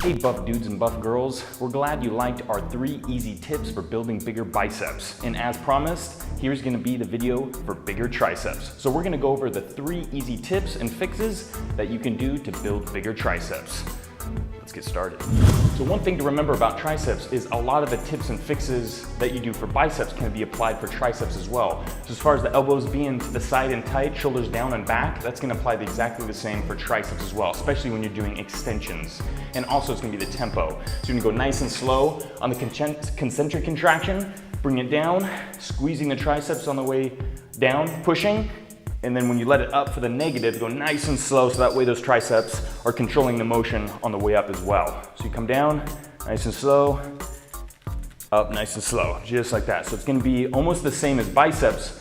Hey buff dudes and buff girls, we're glad you liked our 3 easy tips for building bigger biceps. And as promised, here's gonna be the video for bigger triceps. So we're gonna go over the 3 easy tips and fixes that you can do to build bigger triceps. Let's get started. So one thing to remember about triceps is a lot of the tips and fixes that you do for biceps can be applied for triceps as well. So as far as the elbows being to the side and tight, shoulders down and back, that's gonna apply exactly the same for triceps as well, especially when you're doing extensions. And also it's gonna be the tempo. So you're gonna go nice and slow on the concentric contraction, bring it down, squeezing the triceps on the way down, pushing, and then when you let it up for the negative, go nice and slow so that way those triceps are controlling the motion on the way up as well. So you come down, nice and slow, up nice and slow, just like that. So it's gonna be almost the same as biceps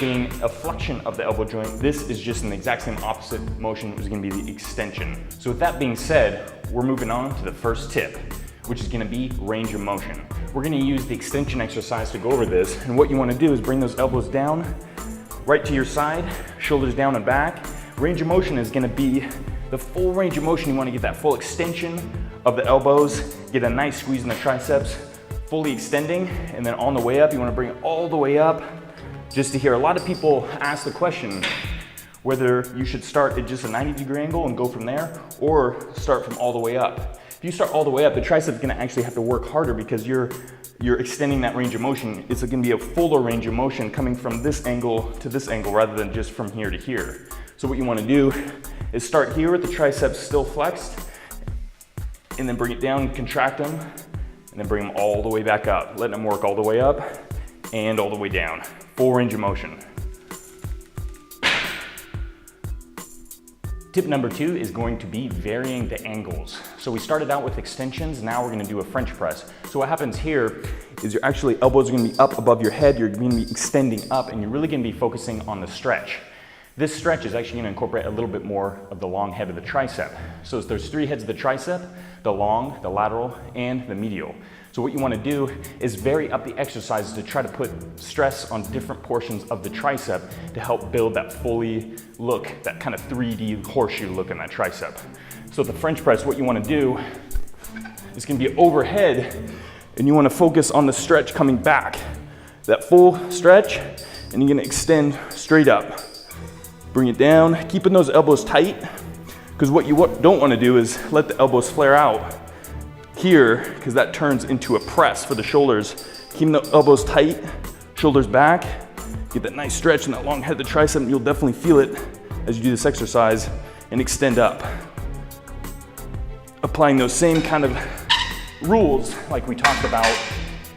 being a flexion of the elbow joint. This is just an exact same opposite motion, which is gonna be the extension. So with that being said, we're moving on to the first tip, which is gonna be range of motion. We're gonna use the extension exercise to go over this, and what you wanna do is bring those elbows down, right to your side, shoulders down and back. Range of motion is gonna be the full range of motion. You wanna get that full extension of the elbows, get a nice squeeze in the triceps, fully extending, and then on the way up, you wanna bring it all the way up. Just to hear, a lot of people ask the question whether you should start at just a 90-degree angle and go from there, or start from all the way up. If you start all the way up, the tricep is gonna actually have to work harder because you're extending that range of motion. It's gonna be a fuller range of motion coming from this angle to this angle rather than just from here to here. So what you wanna do is start here with the triceps still flexed, and then bring it down, contract them, and then bring them all the way back up. Letting them work all the way up and all the way down. Full range of motion. Tip number 2 is going to be varying the angles. So we started out with extensions, now we're gonna do a French press. So what happens here is your elbows are gonna be up above your head, you're gonna be extending up, and you're really gonna be focusing on the stretch. This stretch is actually gonna incorporate a little bit more of the long head of the tricep. So there's 3 heads of the tricep, the long, the lateral, and the medial. So what you wanna do is vary up the exercises to try to put stress on different portions of the tricep to help build that fully look, that kind of 3D horseshoe look in that tricep. So the French press, what you wanna do is gonna be overhead, and you wanna focus on the stretch coming back. That full stretch, and you're gonna extend straight up. Bring it down, keeping those elbows tight, because what you don't wanna do is let the elbows flare out here, because that turns into a press for the shoulders. Keeping the elbows tight, shoulders back, get that nice stretch and that long head of the tricep, and you'll definitely feel it as you do this exercise, and extend up. Applying those same kind of rules like we talked about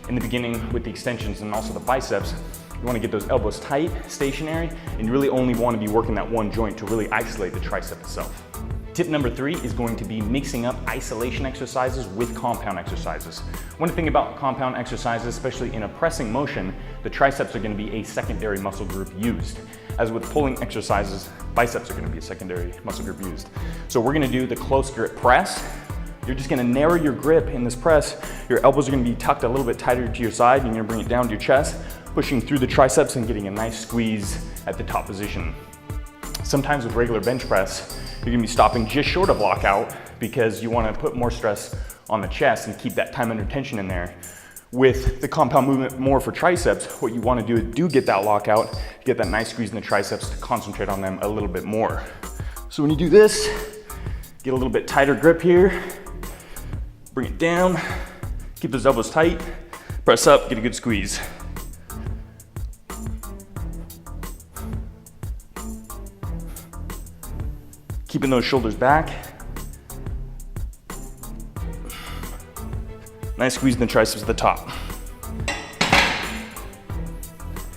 in the beginning with the extensions and also the biceps. You wanna get those elbows tight, stationary, and you really only wanna be working that one joint to really isolate the tricep itself. Tip number 3 is going to be mixing up isolation exercises with compound exercises. One thing about compound exercises, especially in a pressing motion, the triceps are going to be a secondary muscle group used. As with pulling exercises, biceps are going to be a secondary muscle group used. So we're going to do the close grip press. You're just going to narrow your grip in this press. Your elbows are going to be tucked a little bit tighter to your side. You're going to bring it down to your chest, pushing through the triceps and getting a nice squeeze at the top position. Sometimes with regular bench press, you're gonna be stopping just short of lockout because you wanna put more stress on the chest and keep that time under tension in there. With the compound movement more for triceps, what you wanna do is get that lockout, get that nice squeeze in the triceps to concentrate on them a little bit more. So when you do this, get a little bit tighter grip here, bring it down, keep those elbows tight, press up, get a good squeeze. Keeping those shoulders back. Nice squeeze in the triceps at the top.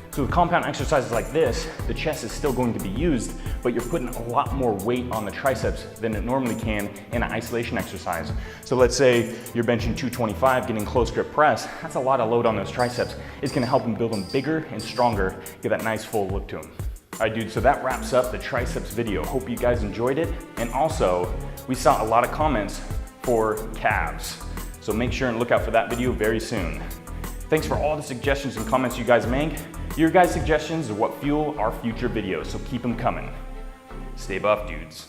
So with compound exercises like this, the chest is still going to be used, but you're putting a lot more weight on the triceps than it normally can in an isolation exercise. So let's say you're benching 225, getting close grip press. That's a lot of load on those triceps. It's gonna help them build them bigger and stronger, get that nice full look to them. All right, dude, so that wraps up the triceps video. Hope you guys enjoyed it. And also, we saw a lot of comments for calves. So make sure and look out for that video very soon. Thanks for all the suggestions and comments you guys make. Your guys' suggestions are what fuel our future videos, so keep them coming. Stay buff, dudes.